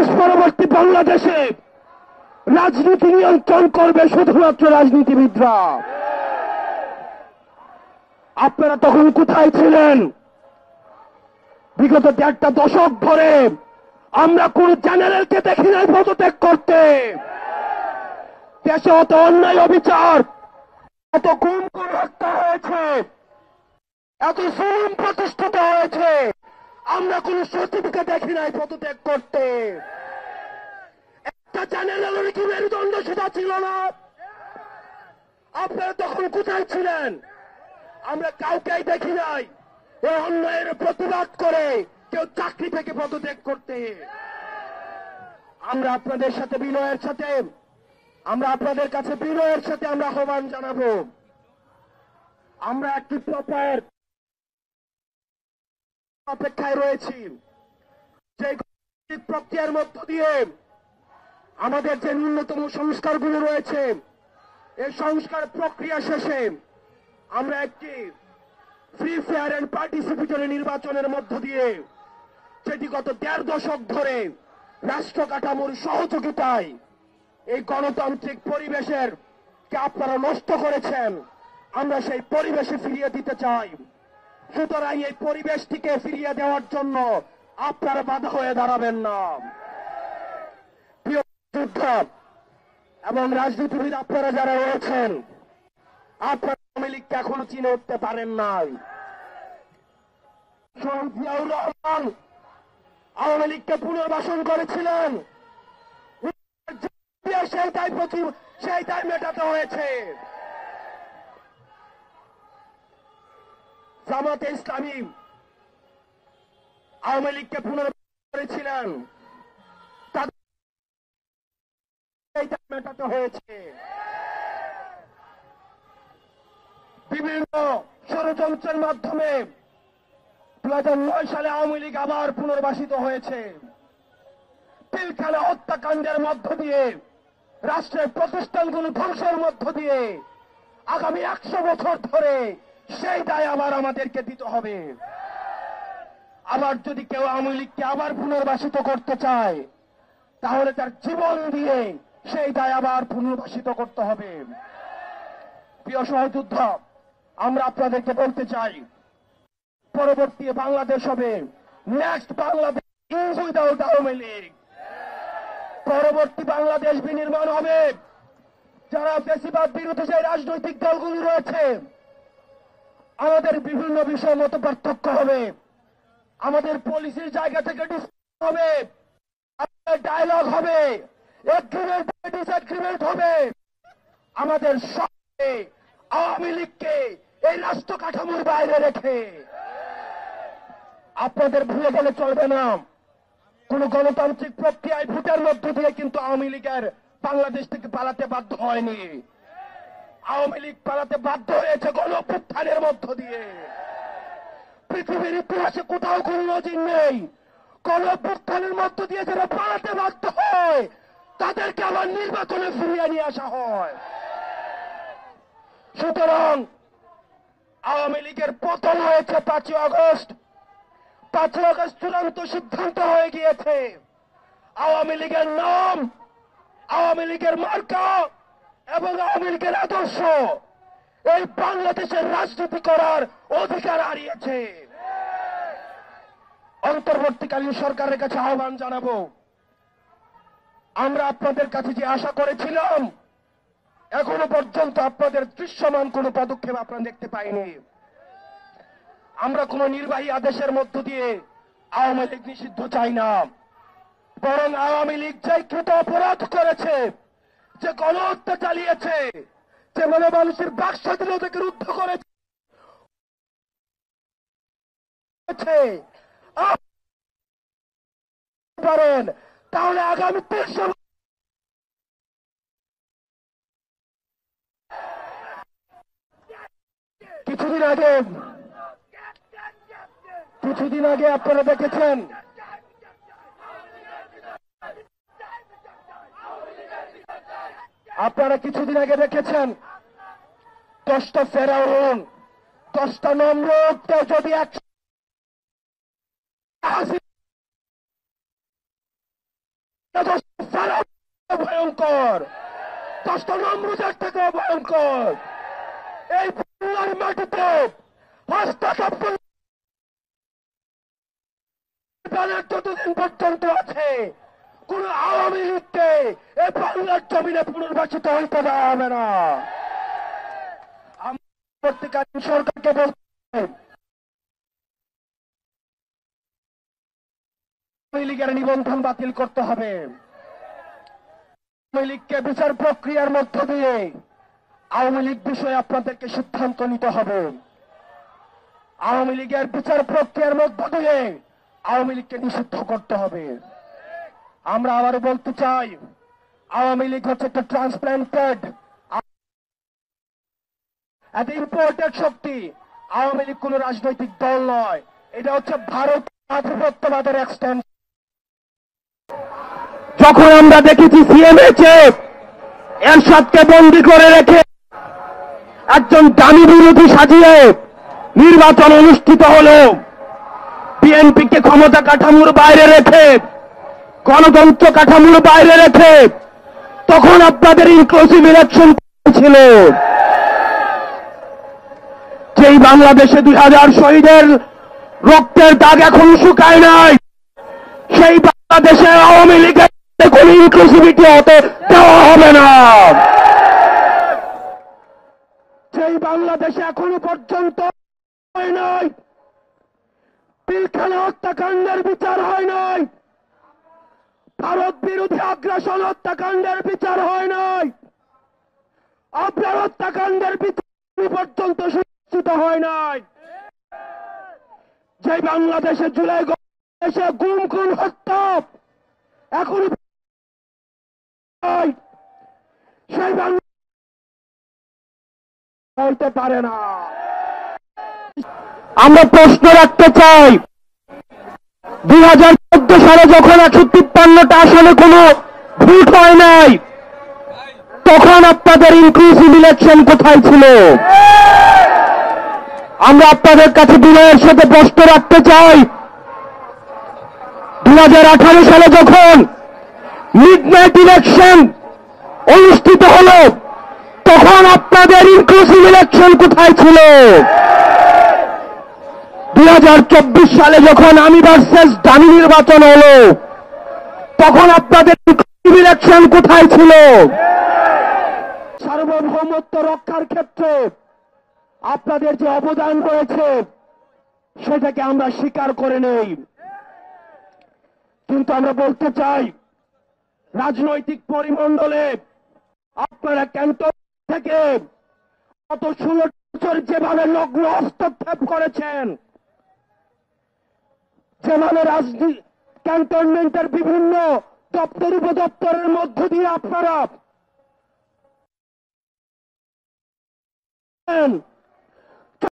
২৫ পরবর্তী বাংলাদেশে রাজনীতি নিয়ন্ত্রণ করবে শুধুমাত্র রাজনীতিবিদরা। আপনারা তখন কোথায় ছিলেন? বিগত ১.৫ দশক ধরে আমরা কোন জেনারেলকে দেখি নাই পদত্যাগ করতে। দেশে অত অন্যায় অবিচার, এত গুম করে হত্যা হয়েছে, এত জুলুম প্রতিষ্ঠিত হয়েছে, আমরা কোন সচিবকে দেখি নাই পদত্যাগ করতে। একটা জেনারেলের কি মেরুদণ্ড সেটা ছিল না? আপনারা তখন কোথায় ছিলেন? আমরা কাউকেই দেখি নাই এই অন্যায়ের প্রতিবাদ করে কেউ চাকরি থেকে পদত্যাগ করতে। আমরা আপনাদের সাথে বিনয়ের সাথে আপনাদের কাছে বিনয়ের সাথে আমরা আহ্বান জানাবো, আমরা একটি প্রপার অপেক্ষায় রয়েছি। সেই প্রক্রিয়ার মধ্য দিয়ে আমাদের যে ন্যূনতম সংস্কারগুলো রয়েছে, এই সংস্কার প্রক্রিয়া শেষে আমরা একটি ফ্রি ফেয়ার এন্ড পার্টিসিপেটরি নির্বাচনের মধ্য দিয়ে, যেটি গত ১.৫ দশক ধরে রাষ্ট্র কাঠামোর সহযোগিতায় এই গণতান্ত্রিক পরিবেশের কে আপনারা নষ্ট করেছেন, আমরা সেই পরিবেশে ফিরিয়ে দিতে চাই। সুতরাং এই পরিবেশটিকে ফিরিয়ে দেওয়ার জন্য আপনারা বাধা হয়ে দাঁড়াবেন না। প্রিয় যোদ্ধা এবং রাজনীতিবিদ আপনারা যারা রয়েছেন, আপনারা আওয়ামী লীগকে এখনো চিনে উঠতে পারেন নাই। জিয়াউর রহমান আওয়ামী লীগকে পুনর্বাসন করেছিলেন, সেইটাই মেটাতে হয়েছে। জামাতে ইসলামী আওয়ামী লীগকে পুনর্বাসন করেছিলেন, তাদের মেটাতে হয়েছে। বিভিন্ন ষড়যন্ত্রের মাধ্যমে ২০০৯ সালে আওয়ামী লীগ আবার পুনর্বাসিত হয়েছে। পিলখানা হত্যাকাণ্ডের মধ্য দিয়ে, রাষ্ট্রের প্রতিষ্ঠানগুলো ধ্বংসের মধ্য দিয়ে আগামী ১০০ বছর ধরে সেই দায় আবার আমাদেরকে দিতে হবে। আবার যদি কেউ আওয়ামী লীগকে আবার পুনর্বাসিত করতে চায়, তাহলে তার জীবন দিয়ে সেই দায় আবার পুনর্বাসিত করতে হবে। প্রিয় সহযোদ্ধা, আমরা আপনাদেরকে বলতে চাই, পরবর্তী বাংলাদেশ হবে next Bangladesh is without Awami League. পরবর্তী বাংলাদেশ বিনির্মাণ হবে যারা ফ্যাসিবাদ বিরোধী যে রাজনৈতিক দলগুলি রয়েছে, আমাদের বিভিন্ন বিষয় মত পার্থক্য হবে, আমাদের পলিসির জায়গা থেকে ডিসকাশন হবে, ডায়লগ হবে, এগ্রিমেন্ট ডিসএগ্রিমেন্ট হবে। আমাদের সঙ্গে আওয়ামী লীগকে এই রাষ্ট্র কাঠামোর বাইরে রেখে আপনাদের ভুলে গেলে চলবে না। কোন গণতান্ত্রিক প্রক্রিয়ায় ভোটের মধ্য দিয়ে কিন্তু আওয়ামী লীগের বাংলাদেশ থেকে পালাতে বাধ্য হয়নি। আওয়ামী লীগ পালাতে বাধ্য হয়েছে গণঅভ্যুত্থানের মধ্য দিয়ে। পৃথিবীর ইতিহাসে কোথাও কোন নজির নেই, গণঅভ্যুত্থানের মধ্য দিয়ে যারা পালাতে বাধ্য হয় তাদেরকে আবার নির্বাচনে ফিরিয়ে নিয়ে আসা হয়। সুতরাং আওয়ামী লীগের পতন হয়েছে ৫ই আগস্ট। ৫ই আগস্ট চূড়ান্ত সিদ্ধান্ত হয়ে গিয়েছে। আওয়ামী লীগের নাম, আওয়ামী লীগের মার্কা এবং আওয়ামী লীগের আদর্শ এই বাংলাদেশের রাজনীতি করার অধিকার হারিয়েছে। অন্তর্বর্তীকালীন সরকারের কাছে আহ্বান জানাবো, আমরা আপনাদের কাছে যে আশা করেছিলাম, এখনো পর্যন্ত আপনাদের দৃশ্যমান কোন পদক্ষেপ আপনারা দেখতে পাইনি। আমরা কোন নির্বাহী আদেশের মধ্য দিয়ে আওয়ামী লীগ নিষিদ্ধ চাই না, বরং আওয়ামী লীগ যে কৃত অপরাধ করেছে, যে গণহত্যা চালিয়েছে, যে মানুষের বাক স্বাধীনতাকে রুদ্ধ করেছে, পারেন তাহলে আগামী ৩০ কিছুদিন আগে আপনারা দেখেছেন দশটা ফেরাউন, 10টা নমরুদকে যদি ভয়ঙ্কর, 10টা নমরুদের থেকেও ভয়ঙ্কর। এই বাংলার মাটিতে হস্তক্ষেপ যতদিন পর্যন্ত আছে, কোন আওয়ামী লীগকে এই বাংলার জমিনে পুনর্বাসিত হইতে দেওয়া হবে না। পরবর্তীকালীন সরকারকে বলতে আওয়ামী লীগের নিবন্ধন বাতিল করতে হবে। আওয়ামী লীগকে বিচার প্রক্রিয়ার মধ্য দিয়ে আওয়ামী লীগ বিষয়ে আপনাদেরকে সিদ্ধান্ত নিতে হবে। আওয়ামী লীগের বিচার প্রক্রিয়ার মধ্য দিয়ে আওয়ামী লীগকে নিষিদ্ধ করতে হবে। আমরা আবার বলতে চাই, আওয়ামী লীগ হচ্ছে একটা ট্রান্সপ্লান্টেড, এত ইম্পোর্টেড শক্তি। আওয়ামী লীগ কোন রাজনৈতিক দল নয়, এটা হচ্ছে ভারত আধিপত্যবাদের এক্সটেনশন। যখন আমরা দেখেছি সিএমএইচে এরশাদকে বন্দী করে রেখে একজন দামি বিরোধী সাজিয়ে নির্বাচন অনুষ্ঠিত হল, বিএনপিকে ক্ষমতা কাঠামোর বাইরে রেখে, গণতন্ত্র কাঠামোর বাইরে রেখে, তখন আপনাদের ইনক্লুসিভ ইলেকশন ছিল। যেই বাংলাদেশে 2000 শহীদের রক্তের দাগ এখন শুকায় নাই, সেই বাংলাদেশে আওয়ামী লীগের কোন ইনক্লুসিভিটি হতে দেওয়া হবে না। সেই বাংলাদেশে এখনো পর্যন্ত হয় নাই, পিলখানা হত্যাকাণ্ডের বিচার হয় নাই, ভারত বিরোধী আগ্রাসন হত্যাকাণ্ডের বিচার হয় নাই, আপনার হত্যাকাণ্ডের বিচার পর্যন্ত সুনিশ্চিত হয় নাই। যে বাংলাদেশে জুলাই দেশে গুম খুন হত্যা এখন সেই হইতে পারে না। আমরা প্রশ্ন রাখতে চাই, 2014 সালে যখন 153টা আসনে কোনো ভোট হয় নাই, তখন আপনাদের ইনক্লুসিভ ইলেকশন কোথায় ছিল? আমরা আপনাদের কাছে বিনয়ের সাথে প্রশ্ন রাখতে চাই, 2018 সালে যখন মিডনাইট ইলেকশন অনুষ্ঠিত হল, তখন আপনাদের ইনক্লুসিভ ইলেকশন কোথায় ছিল? 2024 সালে যখন আমি ভার্সেস দামি নির্বাচন হল, তখন আপনাদের ইনক্লুসিভ ইলেকশন কোথায় ছিল? সার্বভৌমত্ব রক্ষার ক্ষেত্রে আপনাদের যে অবদান রয়েছে সেটাকে আমরা স্বীকার করে নেই, কিন্তু আমরা বলতে চাই, রাজনৈতিক পরিমণ্ডলে আপনারা ক্যান্টনমেন্ট থেকে গত 16 বছর যেভাবে নগ্ন হস্তক্ষেপ করেছেন, যেভাবে ক্যান্টনমেন্টের বিভিন্ন দপ্তর উপদপ্তরের মধ্য দিয়ে আপনারা